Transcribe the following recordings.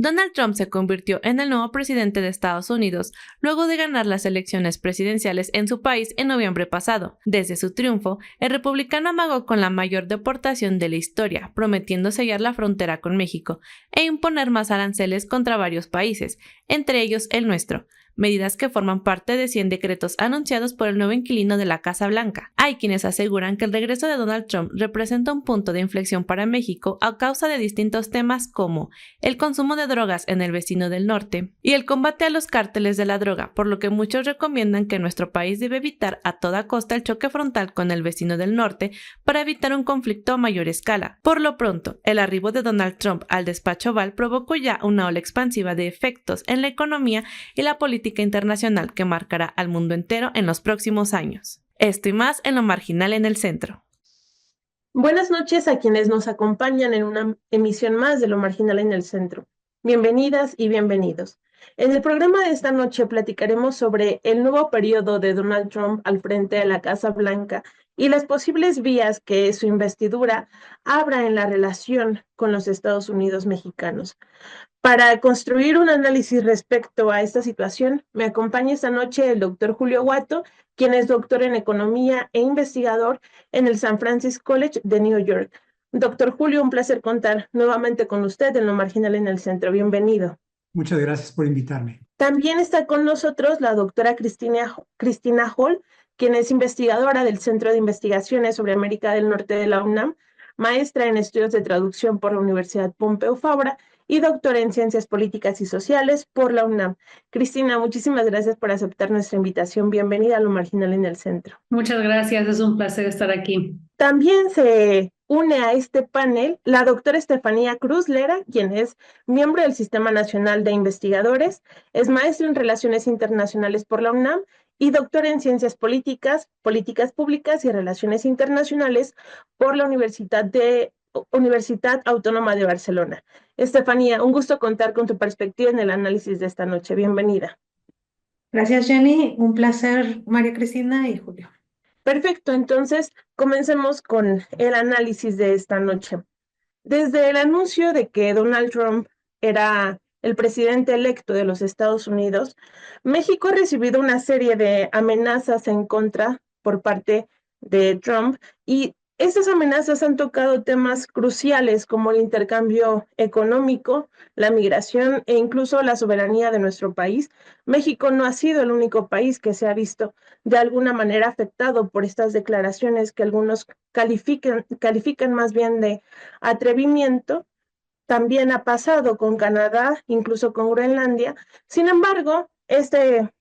Donald Trump se convirtió en el nuevo presidente de Estados Unidos luego de ganar las elecciones presidenciales en su país en noviembre pasado. Desde su triunfo, el republicano amagó con la mayor deportación de la historia, prometiendo sellar la frontera con México e imponer más aranceles contra varios países, entre ellos el nuestro, medidas que forman parte de 100 decretos anunciados por el nuevo inquilino de la Casa Blanca. Hay quienes aseguran que el regreso de Donald Trump representa un punto de inflexión para México a causa de distintos temas como el consumo de drogas en el vecino del norte y el combate a los cárteles de la droga, por lo que muchos recomiendan que nuestro país debe evitar a toda costa el choque frontal con el vecino del norte para evitar un conflicto a mayor escala. Por lo pronto, el arribo de Donald Trump al despacho Oval provocó ya una ola expansiva de efectos en la economía y la política internacional que marcará al mundo entero en los próximos años. Esto y más en Lo Marginal en el Centro. Buenas noches a quienes nos acompañan en una emisión más de Lo Marginal en el Centro. Bienvenidas y bienvenidos. En el programa de esta noche platicaremos sobre el nuevo periodo de Donald Trump al frente de la Casa Blanca y las posibles vías que su investidura abra en la relación con los Estados Unidos mexicanos. Para construir un análisis respecto a esta situación, me acompaña esta noche el doctor Julio Guato, quien es doctor en Economía e investigador en el San Francisco College de New York. Doctor Julio, un placer contar nuevamente con usted en Lo Marginal en el Centro. Bienvenido. Muchas gracias por invitarme. También está con nosotros la doctora Cristina Hall, quien es investigadora del Centro de Investigaciones sobre América del Norte de la UNAM, maestra en estudios de traducción por la Universidad Pompeu Fabra y doctora en Ciencias Políticas y Sociales por la UNAM. Cristina, muchísimas gracias por aceptar nuestra invitación. Bienvenida a Lo Marginal en el Centro. Muchas gracias, es un placer estar aquí. También se une a este panel la doctora Estefanía Cruz Lera, quien es miembro del Sistema Nacional de Investigadores, es maestra en Relaciones Internacionales por la UNAM y doctora en Ciencias Políticas, Políticas Públicas y Relaciones Internacionales por la Universidad Autónoma de Barcelona. Estefanía, un gusto contar con tu perspectiva en el análisis de esta noche. Bienvenida. Gracias, Jenny. Un placer, María Cristina y Julio. Perfecto, entonces comencemos con el análisis de esta noche. Desde el anuncio de que Donald Trump era el presidente electo de los Estados Unidos, México ha recibido una serie de amenazas en contra por parte de Trump y estas amenazas han tocado temas cruciales como el intercambio económico, la migración e incluso la soberanía de nuestro país. México no ha sido el único país que se ha visto de alguna manera afectado por estas declaraciones que algunos califican más bien de atrevimiento. También ha pasado con Canadá, incluso con Groenlandia. Sin embargo,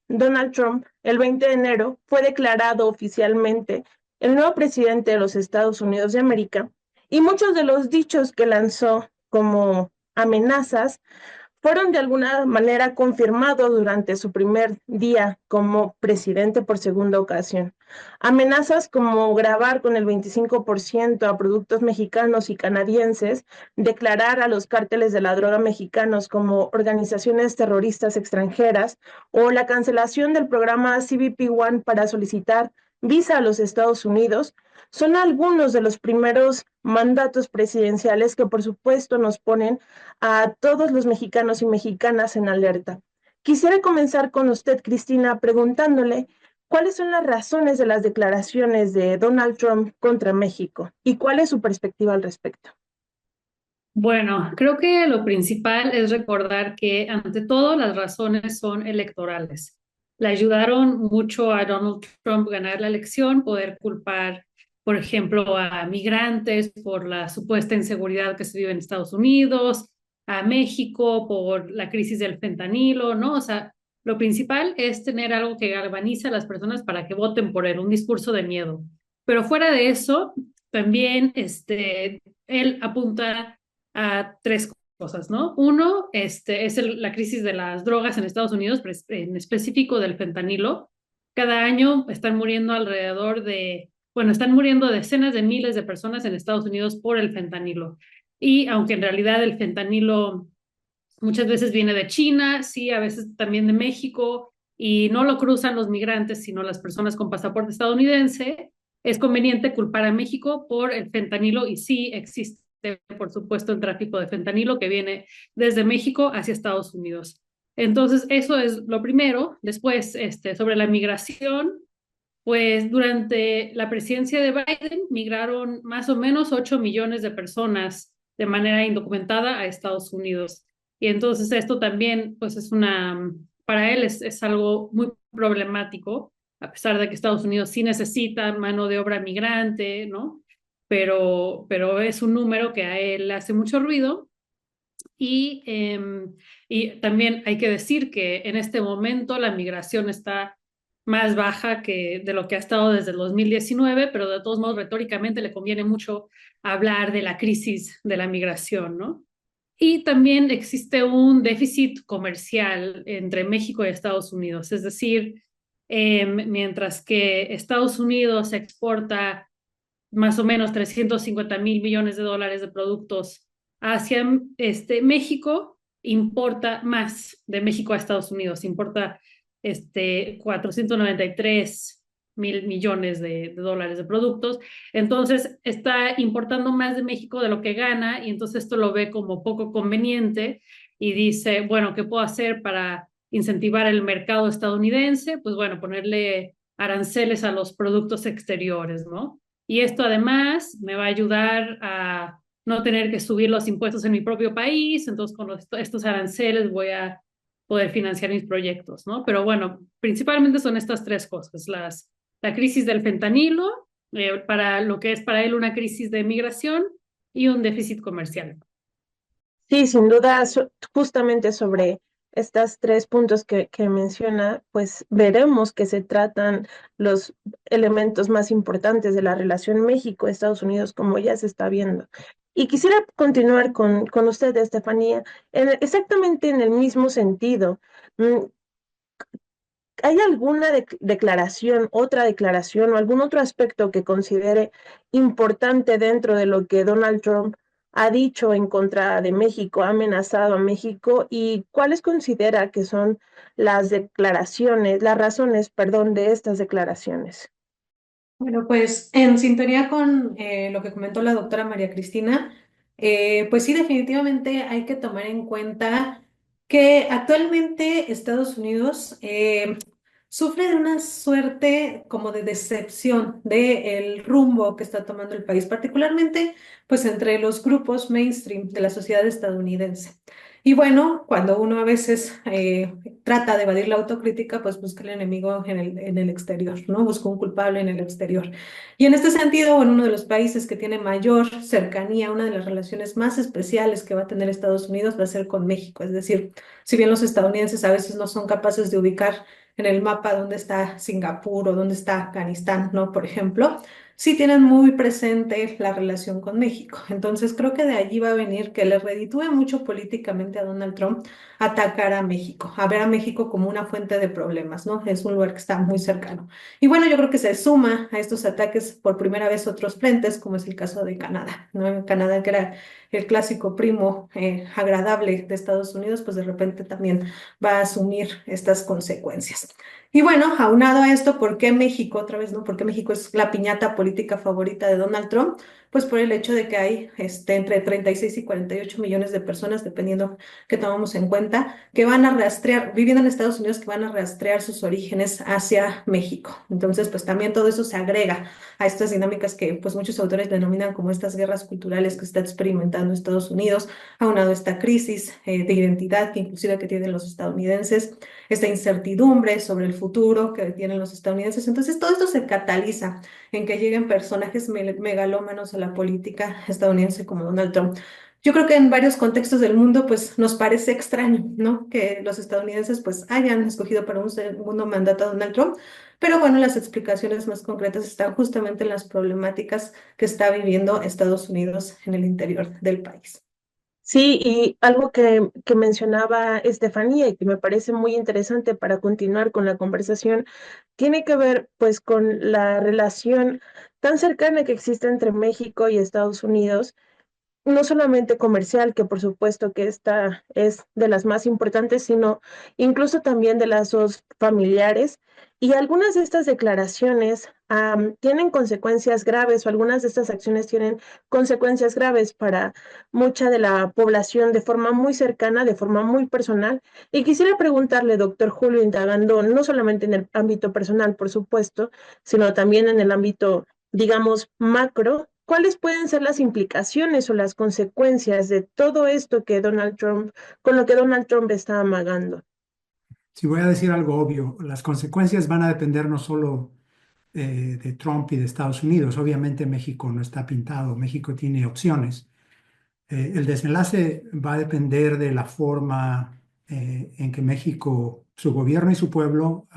Donald Trump, el 20 de enero, fue declarado oficialmente el nuevo presidente de los Estados Unidos de América y muchos de los dichos que lanzó como amenazas fueron de alguna manera confirmados durante su primer día como presidente por segunda ocasión. Amenazas como grabar con el 25% a productos mexicanos y canadienses, declarar a los cárteles de la droga mexicanos como organizaciones terroristas extranjeras o la cancelación del programa CBP One para solicitar visa a los Estados Unidos, son algunos de los primeros mandatos presidenciales que por supuesto nos ponen a todos los mexicanos y mexicanas en alerta. Quisiera comenzar con usted, Cristina, preguntándole cuáles son las razones de las declaraciones de Donald Trump contra México y cuál es su perspectiva al respecto. Bueno, creo que lo principal es recordar que ante todo las razones son electorales. Le ayudaron mucho a Donald Trump ganar la elección, poder culpar, por ejemplo, a migrantes por la supuesta inseguridad que se vive en Estados Unidos, a México por la crisis del fentanilo, ¿no? O sea, lo principal es tener algo que galvanice a las personas para que voten por él, un discurso de miedo. Pero fuera de eso, también él apunta a tres cosas, ¿no? Uno, la crisis de las drogas en Estados Unidos, en específico del fentanilo. Cada año están muriendo decenas de miles de personas en Estados Unidos por el fentanilo. Y aunque en realidad el fentanilo muchas veces viene de China, sí, a veces también de México, y no lo cruzan los migrantes, sino las personas con pasaporte estadounidense, es conveniente culpar a México por el fentanilo y sí existe, por supuesto, el tráfico de fentanilo que viene desde México hacia Estados Unidos. Entonces, eso es lo primero. Después, sobre la migración, pues durante la presidencia de Biden migraron más o menos 8 millones de personas de manera indocumentada a Estados Unidos. Y entonces esto también, pues para él es algo muy problemático, a pesar de que Estados Unidos sí necesita mano de obra migrante, ¿no? Pero es un número que a él le hace mucho ruido. Y también hay que decir que en este momento la migración está más baja que de lo que ha estado desde el 2019, pero de todos modos retóricamente le conviene mucho hablar de la crisis de la migración, ¿no? Y también existe un déficit comercial entre México y Estados Unidos, es decir, mientras que Estados Unidos exporta más o menos 350 mil millones de dólares de productos hacia México, importa más de México a Estados Unidos, importa 493 mil millones de dólares de productos. Entonces está importando más de México de lo que gana y entonces esto lo ve como poco conveniente y dice, bueno, ¿qué puedo hacer para incentivar el mercado estadounidense? Pues bueno, ponerle aranceles a los productos exteriores, ¿no? Y esto además me va a ayudar a no tener que subir los impuestos en mi propio país, entonces con estos aranceles voy a poder financiar mis proyectos, ¿no? Pero bueno, principalmente son estas tres cosas, la crisis del fentanilo, para lo que es para él una crisis de migración y un déficit comercial. Sí, sin duda, justamente sobre estos tres puntos que menciona, pues veremos que se tratan los elementos más importantes de la relación México-Estados Unidos, como ya se está viendo. Y quisiera continuar con usted, Estefanía, exactamente en el mismo sentido. ¿Hay alguna declaración, otra declaración o algún otro aspecto que considere importante dentro de lo que Donald Trump ha dicho en contra de México, ha amenazado a México y cuáles considera que son las razones, perdón, de estas declaraciones? Bueno, pues en sintonía con lo que comentó la doctora María Cristina, pues sí, definitivamente hay que tomar en cuenta que actualmente Estados Unidos sufre de una suerte como de decepción del rumbo que está tomando el país, particularmente pues entre los grupos mainstream de la sociedad estadounidense. Y bueno, cuando uno a veces trata de evadir la autocrítica, pues busca el enemigo en el exterior, ¿no? Busca un culpable en el exterior. Y en este sentido, en uno de los países que tiene mayor cercanía, una de las relaciones más especiales que va a tener Estados Unidos va a ser con México. Es decir, si bien los estadounidenses a veces no son capaces de ubicar en el mapa dónde está Singapur o dónde está Afganistán, ¿no? Por ejemplo, sí tienen muy presente la relación con México. Entonces creo que de allí va a venir que le reditúe mucho políticamente a Donald Trump atacar a México, a ver a México como una fuente de problemas, ¿no? Es un lugar que está muy cercano. Y bueno, yo creo que se suma a estos ataques por primera vez otros frentes, como es el caso de Canadá, ¿no? Canadá, que era el clásico primo agradable de Estados Unidos, pues de repente también va a asumir estas consecuencias. Y bueno, aunado a esto, ¿por qué México? Otra vez, ¿no? ¿Por qué México es la piñata política favorita de Donald Trump? Pues por el hecho de que hay entre 36 y 48 millones de personas, dependiendo que tomamos en cuenta, que van a rastrear, viviendo en Estados Unidos, que van a rastrear sus orígenes hacia México. Entonces, pues también todo eso se agrega a estas dinámicas que pues muchos autores denominan como estas guerras culturales que está experimentando Estados Unidos, aunado a esta crisis de identidad que inclusive que tienen los estadounidenses, esta incertidumbre sobre el futuro que tienen los estadounidenses. Entonces, todo esto se cataliza en que lleguen personajes megalómanos a la política estadounidense como Donald Trump. Yo creo que en varios contextos del mundo, pues nos parece extraño, ¿no? Que los estadounidenses, pues, hayan escogido para un segundo mandato a Donald Trump. Pero bueno, las explicaciones más concretas están justamente en las problemáticas que está viviendo Estados Unidos en el interior del país. Sí, y algo que mencionaba Estefanía y que me parece muy interesante para continuar con la conversación, tiene que ver pues con la relación tan cercana que existe entre México y Estados Unidos, no solamente comercial, que por supuesto que esta es de las más importantes, sino incluso también de las dos familiares. Y algunas de estas declaraciones tienen consecuencias graves, o algunas de estas acciones tienen consecuencias graves para mucha de la población de forma muy cercana, de forma muy personal. Y quisiera preguntarle, doctor Julio, indagando no solamente en el ámbito personal, por supuesto, sino también en el ámbito, digamos, macro, ¿cuáles pueden ser las implicaciones o las consecuencias de todo esto que Donald Trump, con lo que Donald Trump está amagando? Si voy a decir algo obvio, las consecuencias van a depender no solo de Trump y de Estados Unidos. Obviamente México no está pintado, México tiene opciones. El desenlace va a depender de la forma en que México, su gobierno y su pueblo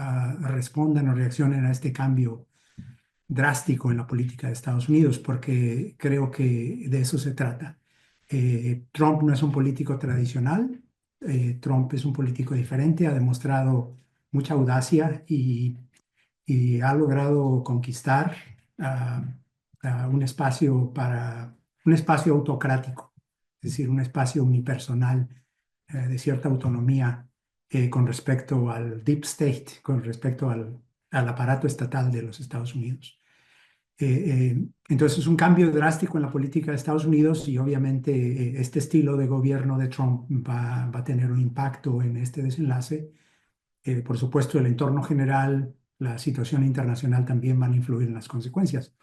respondan o reaccionen a este cambio drástico en la política de Estados Unidos, porque creo que de eso se trata. Trump no es un político tradicional, Trump es un político diferente, ha demostrado mucha audacia y ha logrado conquistar ah, un espacio un espacio autocrático, es decir, un espacio unipersonal de cierta autonomía con respecto al deep state, con respecto al aparato estatal de los Estados Unidos. Entonces es un cambio drástico en la política de Estados Unidos y obviamente este estilo de gobierno de Trump va a tener un impacto en este desenlace. Por supuesto, el entorno general, la situación internacional también van a influir en las consecuencias.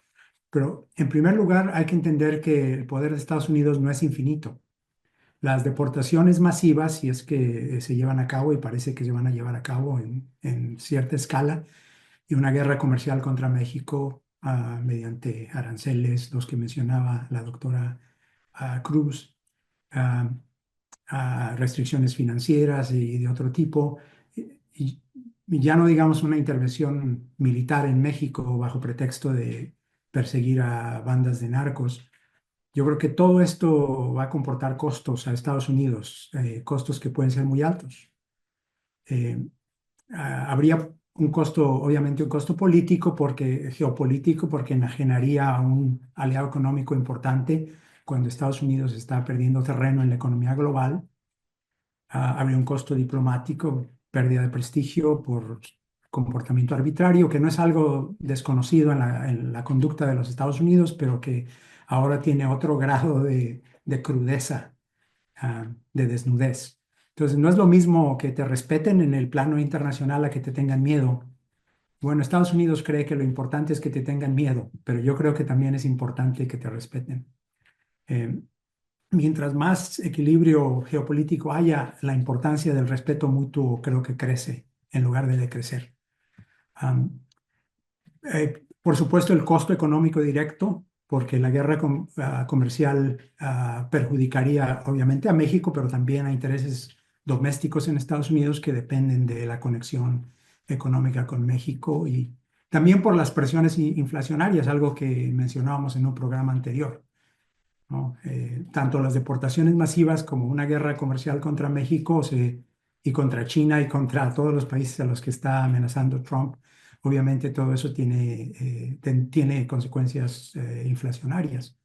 Pero en primer lugar, hay que entender que el poder de Estados Unidos no es infinito. Las deportaciones masivas, si es que se llevan a cabo y parece que se van a llevar a cabo en cierta escala, y una guerra comercial contra México mediante aranceles, los que mencionaba la doctora Cruz, ah, restricciones financieras y de otro tipo, y, y ya no digamos una intervención militar en México bajo pretexto de perseguir a bandas de narcos. Yo creo que todo esto va a comportar costos a Estados Unidos, costos que pueden ser muy altos. Eh, Habría un costo, obviamente un costo político, geopolítico, porque enajenaría a un aliado económico importante cuando Estados Unidos está perdiendo terreno en la economía global. Habría un costo diplomático, pérdida de prestigio por comportamiento arbitrario, que no es algo desconocido en la conducta de los Estados Unidos, pero que ahora tiene otro grado de crudeza, de desnudez. Entonces, no es lo mismo que te respeten en el plano internacional a que te tengan miedo. Bueno, Estados Unidos cree que lo importante es que te tengan miedo, pero yo creo que también es importante que te respeten. Eh, Mientras más equilibrio geopolítico haya, la importancia del respeto mutuo creo que crece en lugar de decrecer. Por supuesto, el costo económico directo, porque la guerra comercial perjudicaría obviamente a México, pero también a intereses domésticos en Estados Unidos que dependen de la conexión económica con México y también por las presiones inflacionarias, algo que mencionábamos en un programa anterior, ¿no? Tanto las deportaciones masivas como una guerra comercial contra México y contra China y contra todos los países a los que está amenazando Trump, obviamente todo eso tiene consecuencias inflacionarias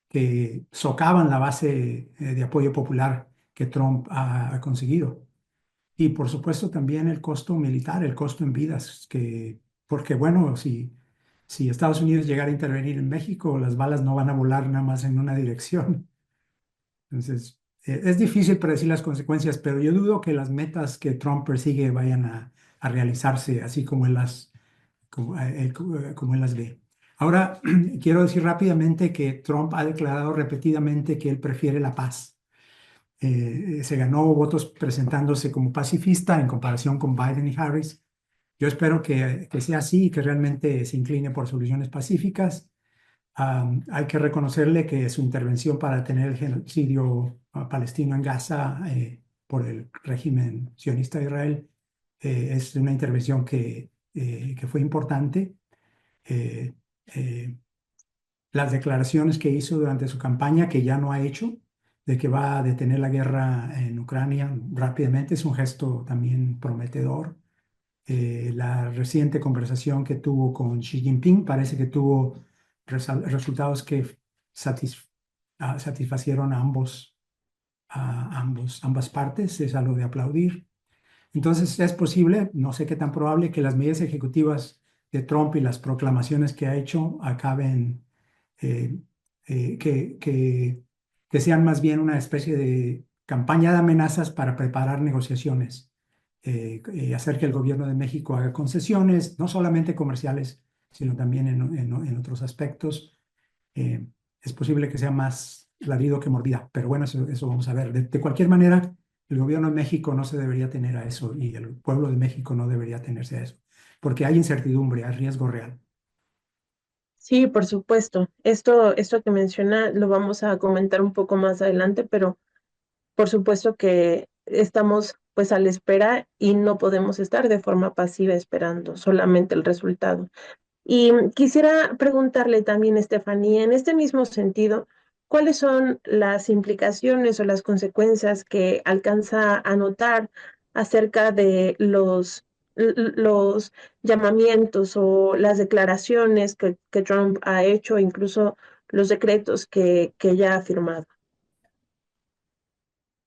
que socavan la base de apoyo popular que Trump ha conseguido. Y por supuesto también el costo militar, el costo en vidas, porque bueno, si Estados Unidos llegara a intervenir en México, las balas no van a volar nada más en una dirección. Entonces, es difícil predecir las consecuencias, pero yo dudo que las metas que Trump persigue vayan a realizarse así como él las ve. Ahora, quiero decir rápidamente que Trump ha declarado repetidamente que él prefiere la paz. Se ganó votos presentándose como pacifista en comparación con Biden y Harris. Yo espero que sea así y que realmente se incline por soluciones pacíficas. Hay que reconocerle que su intervención para detener el genocidio palestino en Gaza por el régimen sionista de Israel es una intervención que fue importante. Eh, eh, las declaraciones que hizo durante su campaña, que ya no ha hecho, de que va a detener la guerra en Ucrania rápidamente. Es un gesto también prometedor. La reciente conversación que tuvo con Xi Jinping parece que tuvo resultados que satis- satisfacieron ambas partes. Es algo de aplaudir. Entonces, es posible, no sé qué tan probable, que las medidas ejecutivas de Trump y las proclamaciones que ha hecho acaben, eh, que sean más bien una especie de campaña de amenazas para preparar negociaciones, hacer que el gobierno de México haga concesiones, no solamente comerciales, sino también en otros aspectos. Eh, es posible que sea más ladrido que mordida, pero bueno, eso vamos a ver. De cualquier manera, el gobierno de México no se debería tener a eso y el pueblo de México no debería tenerse a eso, porque hay incertidumbre, hay riesgo real. Sí, por supuesto. Esto que menciona lo vamos a comentar un poco más adelante, pero por supuesto que estamos pues a la espera y no podemos estar de forma pasiva esperando solamente el resultado. Y quisiera preguntarle también, Estefanía, en este mismo sentido, ¿cuáles son las implicaciones o las consecuencias que alcanza a notar acerca de los llamamientos o las declaraciones que Trump ha hecho, incluso los decretos que ya ha firmado?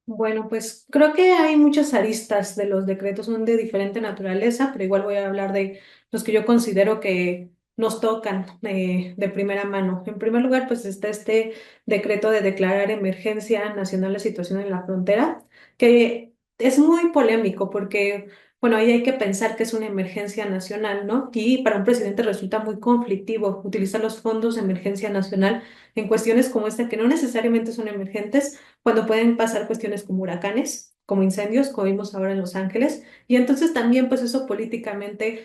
Bueno, pues creo que hay muchas aristas de los decretos, son de diferente naturaleza, pero igual voy a hablar de los que yo considero que nos tocan de primera mano. En primer lugar, pues está este decreto de declarar emergencia nacional la situación en la frontera, que es muy polémico porque, bueno, ahí hay que pensar que es una emergencia nacional, ¿no? Y para un presidente resulta muy conflictivo utilizar los fondos de emergencia nacional en cuestiones como esta, que no necesariamente son emergentes cuando pueden pasar cuestiones como huracanes, como incendios, como vimos ahora en Los Ángeles, y entonces también pues eso políticamente,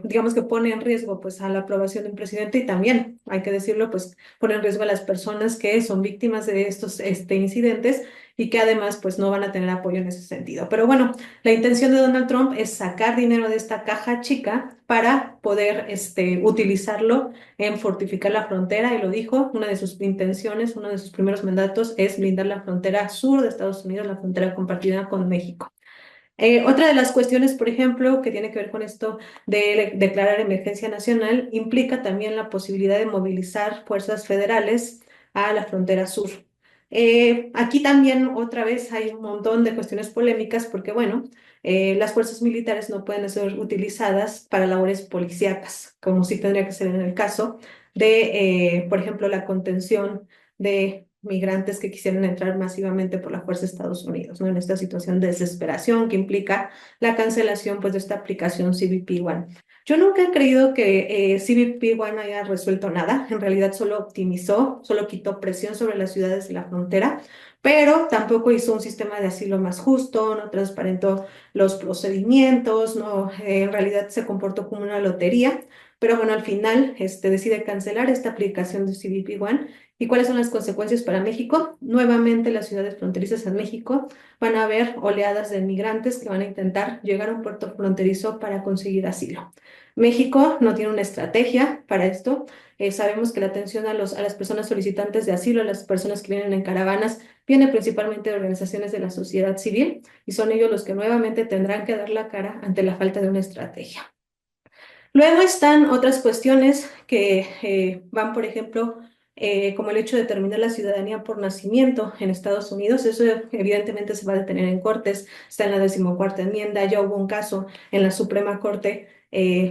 digamos que pone en riesgo pues a la aprobación de un presidente y también, hay que decirlo, pues pone en riesgo a las personas que son víctimas de estos incidentes y que además pues no van a tener apoyo en ese sentido. Pero bueno, la intención de Donald Trump es sacar dinero de esta caja chica para poder utilizarlo en fortificar la frontera, y lo dijo, una de sus intenciones, uno de sus primeros mandatos es blindar la frontera sur de Estados Unidos, la frontera compartida con México. Otra de las cuestiones, por ejemplo, que tiene que ver con esto de declarar emergencia nacional, implica también la posibilidad de movilizar fuerzas federales a la frontera sur. Aquí también otra vez hay un montón de cuestiones polémicas porque, bueno, las fuerzas militares no pueden ser utilizadas para labores policíacas, como sí tendría que ser en el caso de, por ejemplo, la contención de migrantes que quisieran entrar masivamente por la fuerza de Estados Unidos, ¿no? En esta situación de desesperación que implica la cancelación pues, de esta aplicación CBP One. Yo nunca he creído que CBP One haya resuelto nada, en realidad solo optimizó, solo quitó presión sobre las ciudades de la frontera, pero tampoco hizo un sistema de asilo más justo, no transparentó los procedimientos, no, en realidad se comportó como una lotería. Pero bueno, al final decide cancelar esta aplicación de CBP One. ¿Y cuáles son las consecuencias para México? Nuevamente las ciudades fronterizas en México van a haber oleadas de migrantes que van a intentar llegar a un puerto fronterizo para conseguir asilo. México no tiene una estrategia para esto. Sabemos que la atención a las personas solicitantes de asilo, a las personas que vienen en caravanas, viene principalmente de organizaciones de la sociedad civil y son ellos los que nuevamente tendrán que dar la cara ante la falta de una estrategia. Luego están otras cuestiones que van, por ejemplo, como el hecho de determinar la ciudadanía por nacimiento en Estados Unidos. Eso evidentemente se va a detener en cortes, está en la 14ª enmienda, ya hubo un caso en la Suprema Corte,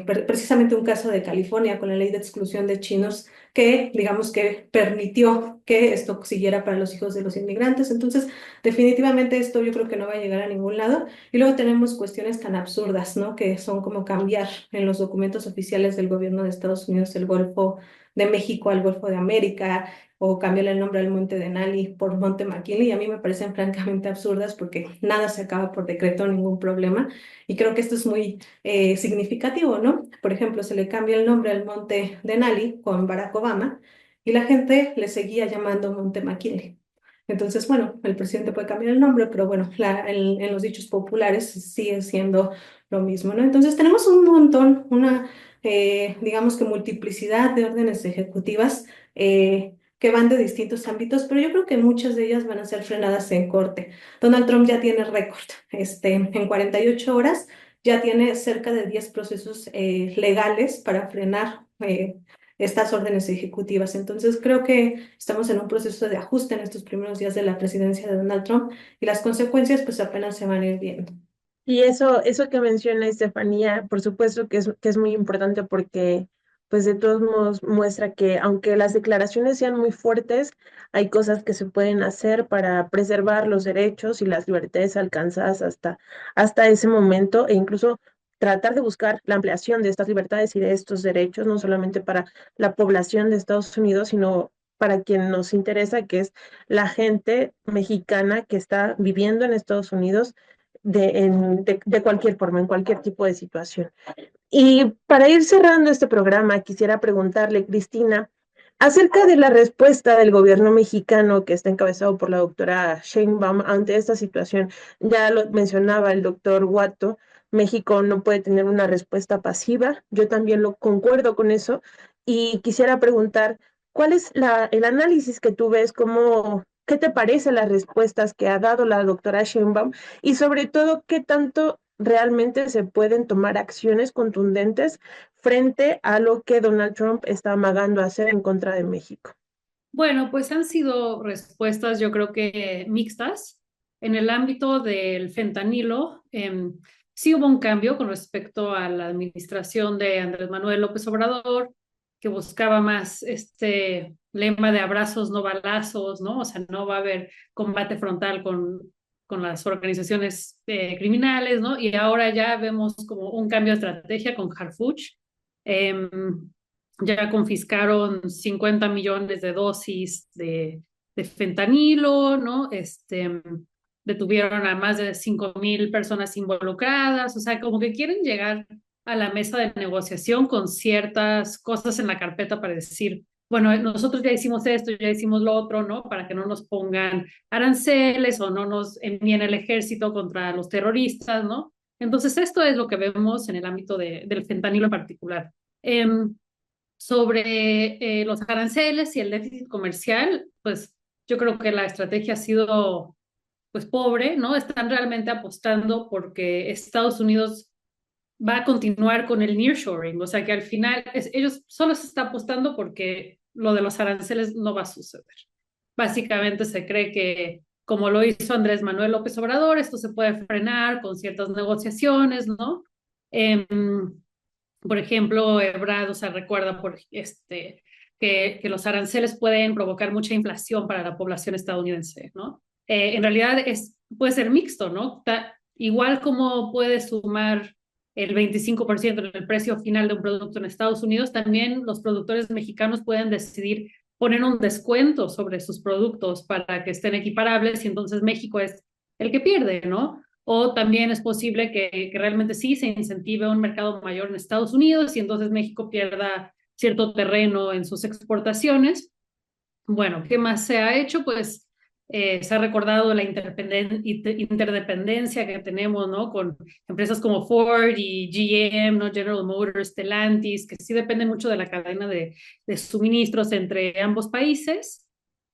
precisamente un caso de California con la ley de exclusión de chinos que, digamos que permitió que esto siguiera para los hijos de los inmigrantes. Entonces, definitivamente esto yo creo que no va a llegar a ningún lado. Y luego tenemos cuestiones tan absurdas, ¿no? Que son como cambiar en los documentos oficiales del gobierno de Estados Unidos el Golfo de México al Golfo de América, o cambiar el nombre al Monte Denali por Monte McKinley. Y a mí me parecen francamente absurdas porque nada se acaba por decreto, ningún problema. Y creo que esto es muy significativo, ¿no? Por ejemplo, se le cambia el nombre al Monte Denali con Barack Obama y la gente le seguía llamando Monte McKinley. Entonces, bueno, el presidente puede cambiar el nombre, pero bueno, en los dichos populares sigue siendo lo mismo, ¿no? Entonces, tenemos un montón, digamos que multiplicidad de órdenes ejecutivas que van de distintos ámbitos, pero yo creo que muchas de ellas van a ser frenadas en corte. Donald Trump ya tiene récord. En 48 horas ya tiene cerca de 10 procesos legales para frenar estas órdenes ejecutivas. Entonces creo que estamos en un proceso de ajuste en estos primeros días de la presidencia de Donald Trump y las consecuencias pues apenas se van a ir viendo. Y eso que menciona Estefanía, por supuesto que es muy importante porque, pues de todos modos, muestra que aunque las declaraciones sean muy fuertes, hay cosas que se pueden hacer para preservar los derechos y las libertades alcanzadas hasta ese momento, e incluso tratar de buscar la ampliación de estas libertades y de estos derechos, no solamente para la población de Estados Unidos, sino para quien nos interesa, que es la gente mexicana que está viviendo en Estados Unidos de cualquier forma, en cualquier tipo de situación. Y para ir cerrando este programa, quisiera preguntarle, Cristina, acerca de la respuesta del gobierno mexicano que está encabezado por la doctora Sheinbaum ante esta situación. Ya lo mencionaba el doctor Watto, México no puede tener una respuesta pasiva. Yo también lo concuerdo con eso y quisiera preguntar, ¿cuál es el análisis que tú ves? ¿Qué te parecen las respuestas que ha dado la doctora Sheinbaum? Y sobre todo, ¿qué tanto realmente se pueden tomar acciones contundentes frente a lo que Donald Trump está amagando hacer en contra de México? Bueno, pues han sido respuestas, yo creo que mixtas. En el ámbito del fentanilo, sí hubo un cambio con respecto a la administración de Andrés Manuel López Obrador, que buscaba más este lema de abrazos, no balazos, ¿no? O sea, no va a haber combate frontal con las organizaciones criminales, ¿no? Y ahora ya vemos como un cambio de estrategia con Harfuch. Ya confiscaron 50 millones de dosis de fentanilo, ¿no? Detuvieron a más de 5,000 personas involucradas, o sea, como que quieren llegar a la mesa de negociación con ciertas cosas en la carpeta para decir, bueno, nosotros ya hicimos esto, ya hicimos lo otro, ¿no? Para que no nos pongan aranceles o no nos envíen el ejército contra los terroristas, ¿no? Entonces, esto es lo que vemos en el ámbito del fentanilo en particular. Sobre los aranceles y el déficit comercial, pues yo creo que la estrategia ha sido pues pobre, ¿no? Están realmente apostando porque Estados Unidos va a continuar con el nearshoring, o sea que al final ellos solo se está apostando porque lo de los aranceles no va a suceder. Básicamente se cree que como lo hizo Andrés Manuel López Obrador, esto se puede frenar con ciertas negociaciones, ¿no? Por ejemplo, Ebrard, o sea, recuerda que los aranceles pueden provocar mucha inflación para la población estadounidense, ¿no? En realidad puede ser mixto, ¿no? Igual como puede sumar el 25% en el precio final de un producto en Estados Unidos, también los productores mexicanos pueden decidir poner un descuento sobre sus productos para que estén equiparables y entonces México es el que pierde, ¿no? O también es posible que realmente sí se incentive un mercado mayor en Estados Unidos y entonces México pierda cierto terreno en sus exportaciones. Bueno, ¿qué más se ha hecho? Pues se ha recordado la interdependencia que tenemos, ¿no? Con empresas como Ford y GM, ¿no? General Motors, Stellantis, que sí dependen mucho de la cadena de suministros entre ambos países.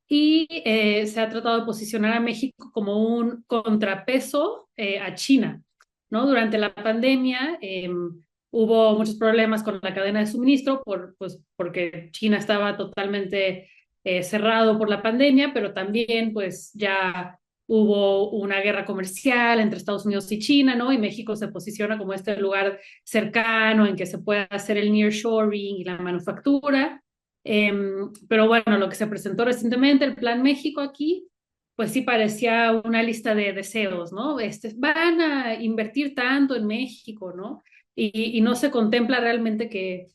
Y se ha tratado de posicionar a México como un contrapeso a China, ¿no? Durante la pandemia hubo muchos problemas con la cadena de suministro pues, porque China estaba totalmente cerrado por la pandemia, pero también pues ya hubo una guerra comercial entre Estados Unidos y China, ¿no? Y México se posiciona como este lugar cercano en que se puede hacer el nearshoring y la manufactura. Pero bueno, lo que se presentó recientemente, el Plan México aquí, pues sí parecía una lista de deseos, ¿no? Van a invertir tanto en México, ¿no? Y no se contempla realmente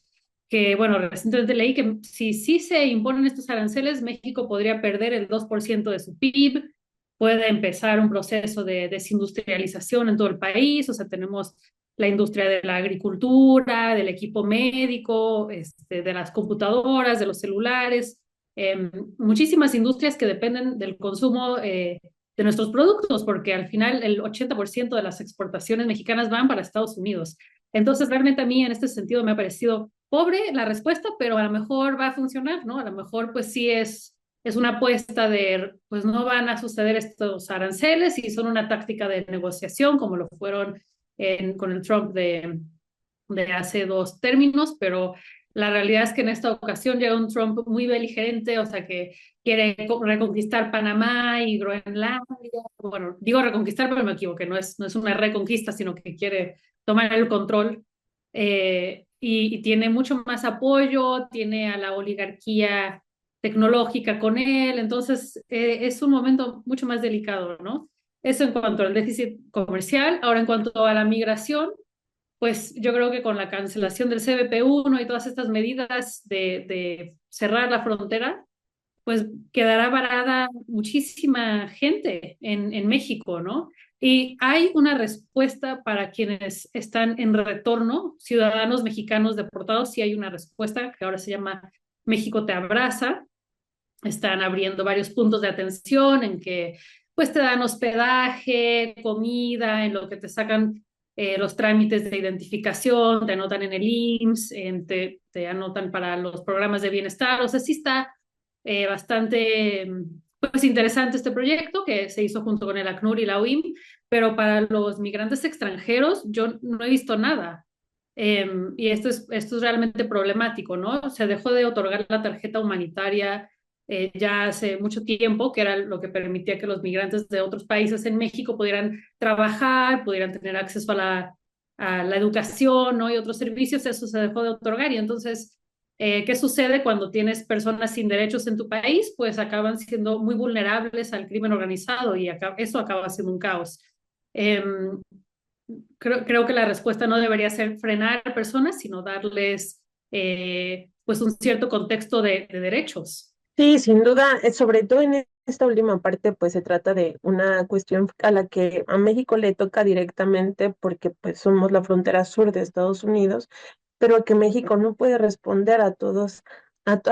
bueno, recientemente leí que si sí se imponen estos aranceles, México podría perder el 2% de su PIB, puede empezar un proceso de desindustrialización en todo el país, o sea, tenemos la industria de la agricultura, del equipo médico, de las computadoras, de los celulares, muchísimas industrias que dependen del consumo de nuestros productos, porque al final el 80% de las exportaciones mexicanas van para Estados Unidos. Entonces, realmente a mí en este sentido me ha parecido pobre la respuesta, pero a lo mejor va a funcionar, ¿no? A lo mejor pues sí es es una apuesta de, pues no van a suceder estos aranceles y son una táctica de negociación como lo fueron con el Trump de hace 2 términos, pero la realidad es que en esta ocasión llega un Trump muy beligerante, o sea que quiere reconquistar Panamá y Groenlandia. Bueno, digo reconquistar, pero me equivoqué, no es una reconquista, sino que quiere tomar el control. Y tiene mucho más apoyo, tiene a la oligarquía tecnológica con él, entonces es un momento mucho más delicado, ¿no? Eso en cuanto al déficit comercial. Ahora, en cuanto a la migración, pues yo creo que con la cancelación del CBP 1 y todas estas medidas de cerrar la frontera, pues quedará varada muchísima gente en México, ¿no? Y hay una respuesta para quienes están en retorno, ciudadanos mexicanos deportados, sí hay una respuesta que ahora se llama México te abraza. Están abriendo varios puntos de atención en que pues te dan hospedaje, comida, en lo que te sacan los trámites de identificación, te anotan en el IMSS, te anotan para los programas de bienestar. O sea, sí está bastante pues interesante este proyecto que se hizo junto con el ACNUR y la UIM, pero para los migrantes extranjeros yo no he visto nada. Y esto es realmente problemático, ¿no? Se dejó de otorgar la tarjeta humanitaria ya hace mucho tiempo, que era lo que permitía que los migrantes de otros países en México pudieran trabajar, pudieran tener acceso a la educación, ¿no? Y otros servicios. Eso se dejó de otorgar. Y entonces, ¿qué sucede cuando tienes personas sin derechos en tu país? Pues acaban siendo muy vulnerables al crimen organizado y eso acaba siendo un caos. Creo que la respuesta no debería ser frenar a personas, sino darles pues un cierto contexto de derechos. Sí, sin duda, sobre todo en esta última parte, pues se trata de una cuestión a la que a México le toca directamente porque pues somos la frontera sur de Estados Unidos, pero que México no puede responder a toda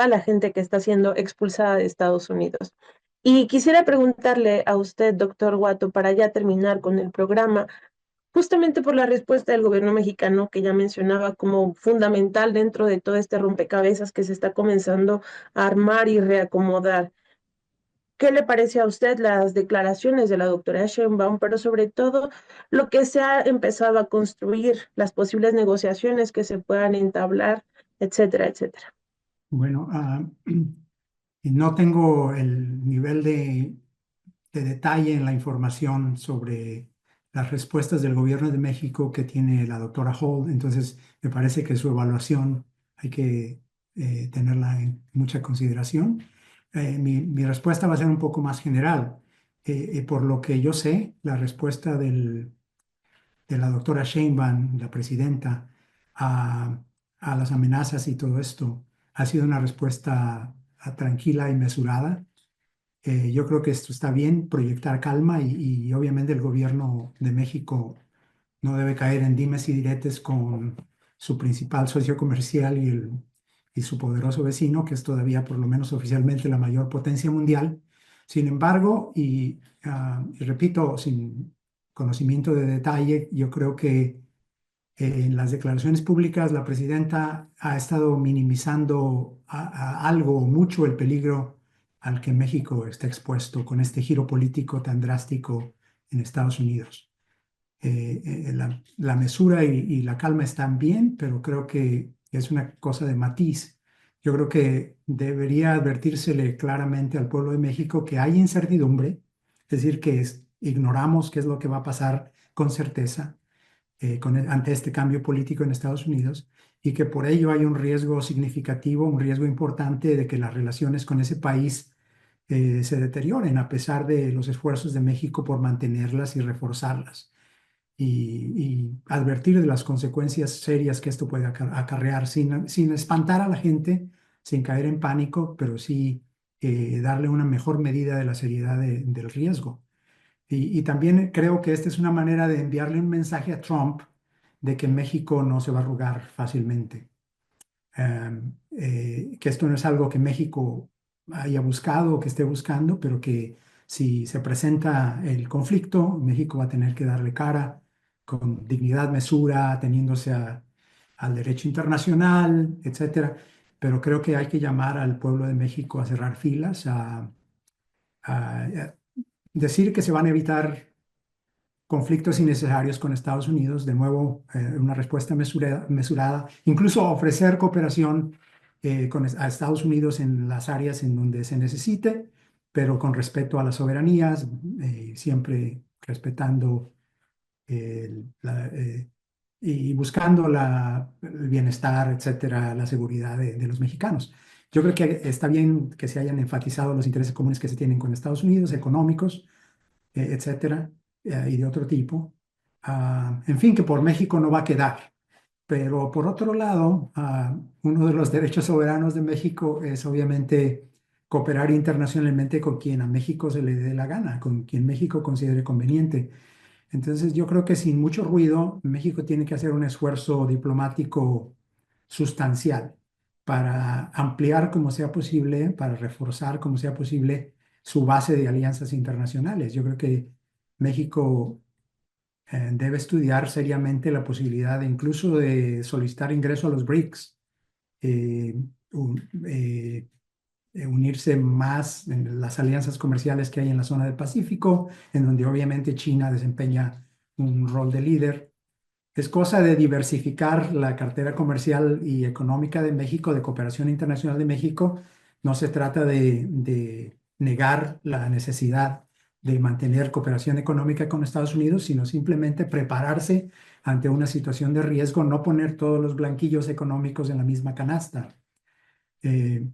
la gente que está siendo expulsada de Estados Unidos. Y quisiera preguntarle a usted, doctor Guato, para ya terminar con el programa, justamente por la respuesta del gobierno mexicano que ya mencionaba como fundamental dentro de todo este rompecabezas que se está comenzando a armar y reacomodar. ¿Qué le parece a usted las declaraciones de la doctora Sheinbaum, pero sobre todo lo que se ha empezado a construir, las posibles negociaciones que se puedan entablar, etcétera, etcétera? Bueno, no tengo el nivel de detalle en la información sobre las respuestas del gobierno de México que tiene la doctora Holt, entonces me parece que su evaluación hay que tenerla en mucha consideración. Mi respuesta va a ser un poco más general. Por lo que yo sé, la respuesta de la doctora Sheinbaum, la presidenta, a, a las amenazas y todo esto ha sido una respuesta tranquila y mesurada. Yo creo que esto está bien, proyectar calma y obviamente el gobierno de México no debe caer en dimes y diretes con su principal socio comercial y su poderoso vecino, que es todavía, por lo menos oficialmente, la mayor potencia mundial. Sin embargo, y repito, sin conocimiento de detalle, yo creo que en las declaraciones públicas la presidenta ha estado minimizando algo o mucho el peligro al que México está expuesto con este giro político tan drástico en Estados Unidos. La mesura y la calma están bien, pero creo que es una cosa de matiz. Yo creo que debería advertírsele claramente al pueblo de México que hay incertidumbre, es decir, que ignoramos qué es lo que va a pasar con certeza ante este cambio político en Estados Unidos y que por ello hay un riesgo significativo, un riesgo importante de que las relaciones con ese país se deterioren a pesar de los esfuerzos de México por mantenerlas y reforzarlas y advertir de las consecuencias serias que esto puede acarrear sin espantar a la gente, sin caer en pánico, pero sí darle una mejor medida de la seriedad del riesgo. Y también creo que esta es una manera de enviarle un mensaje a Trump de que México no se va a arrugar fácilmente. Que esto no es algo que México haya buscado o que esté buscando, pero que si se presenta el conflicto, México va a tener que darle cara con dignidad, mesura, ateniéndose al derecho internacional, etcétera. pero creo que hay que llamar al pueblo de México a cerrar filas, a decir que se van a evitar conflictos innecesarios con Estados Unidos, de nuevo, una respuesta mesurada, incluso ofrecer cooperación a Estados Unidos en las áreas en donde se necesite, pero con respeto a las soberanías, siempre respetando y buscando el bienestar, etcétera, la seguridad de los mexicanos. Yo creo que está bien que se hayan enfatizado los intereses comunes que se tienen con Estados Unidos, económicos, etcétera, y de otro tipo. En fin, que por México no va a quedar. Pero por otro lado, uno de los derechos soberanos de México es obviamente cooperar internacionalmente con quien a México se le dé la gana, con quien México considere conveniente. Entonces yo creo que sin mucho ruido, México tiene que hacer un esfuerzo diplomático sustancial para ampliar como sea posible, para reforzar como sea posible su base de alianzas internacionales. Yo creo que México debe estudiar seriamente la posibilidad incluso de solicitar ingreso a los BRICS, eh, un- eh, unirse más en las alianzas comerciales que hay en la zona del Pacífico, en donde obviamente China desempeña un rol de líder. Es cosa de diversificar la cartera comercial y económica de México, de cooperación internacional de México. No se trata de negar la necesidad de mantener cooperación económica con Estados Unidos, sino simplemente prepararse ante una situación de riesgo, no poner todos los blanquillos económicos en la misma canasta. Eh,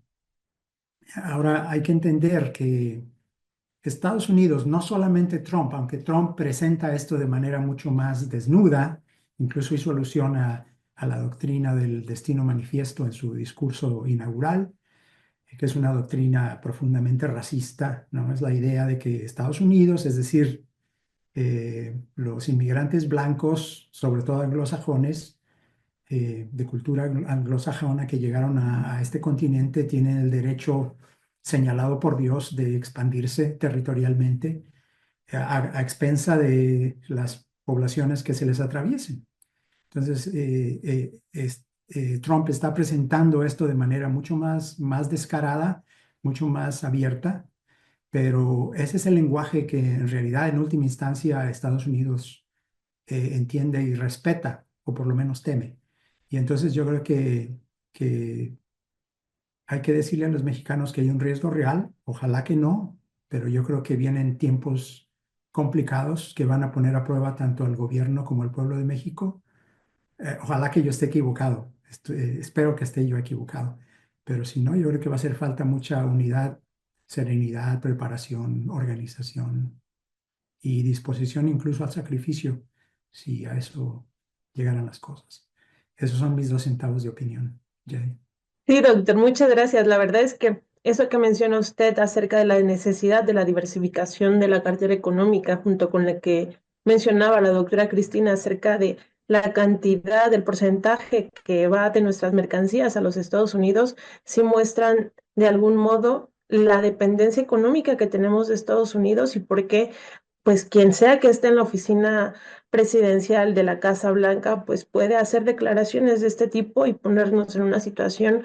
Ahora hay que entender que Estados Unidos, no solamente Trump, aunque Trump presenta esto de manera mucho más desnuda, incluso hizo alusión a la doctrina del destino manifiesto en su discurso inaugural, que es una doctrina profundamente racista, ¿no? Es la idea de que Estados Unidos, es decir, los inmigrantes blancos, sobre todo anglosajones, de cultura anglosajona que llegaron a este continente tienen el derecho señalado por Dios de expandirse territorialmente a expensa de las poblaciones que se les atraviesen. Entonces, Trump está presentando esto de manera mucho más descarada, mucho más abierta, pero ese es el lenguaje que en realidad en última instancia Estados Unidos entiende y respeta, o por lo menos teme. Y entonces yo creo que hay que decirle a los mexicanos que hay un riesgo real, ojalá que no, pero yo creo que vienen tiempos complicados que van a poner a prueba tanto al gobierno como al pueblo de México. Ojalá que yo esté equivocado, espero que esté yo equivocado, pero si no, yo creo que va a hacer falta mucha unidad, serenidad, preparación, organización y disposición incluso al sacrificio, si a eso llegaran las cosas. Esos son mis 2 centavos de opinión, Jay. Sí, doctor, muchas gracias. La verdad es que eso que menciona usted acerca de la necesidad de la diversificación de la cartera económica, junto con la que mencionaba la doctora Cristina acerca de la cantidad, del porcentaje que va de nuestras mercancías a los Estados Unidos, sí muestran de algún modo la dependencia económica que tenemos de Estados Unidos y por qué, pues quien sea que esté en la oficina presidencial de la Casa Blanca, pues puede hacer declaraciones de este tipo y ponernos en una situación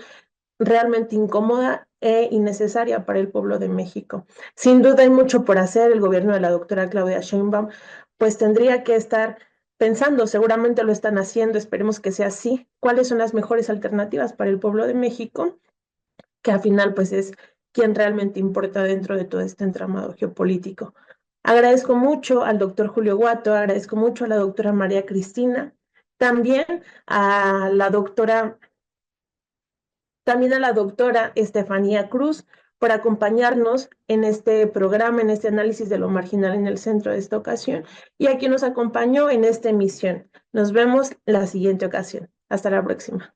realmente incómoda e innecesaria para el pueblo de México. Sin duda hay mucho por hacer. El gobierno de la doctora Claudia Sheinbaum pues tendría que estar pensando, seguramente lo están haciendo, esperemos que sea así, cuáles son las mejores alternativas para el pueblo de México, que al final pues es quien realmente importa dentro de todo este entramado geopolítico. Agradezco mucho al doctor Julio Guato, agradezco mucho a la doctora María Cristina, también a la doctora Estefanía Cruz por acompañarnos en este programa, en este análisis de lo marginal en el centro de esta ocasión, y a quien nos acompañó en esta emisión. Nos vemos la siguiente ocasión. Hasta la próxima.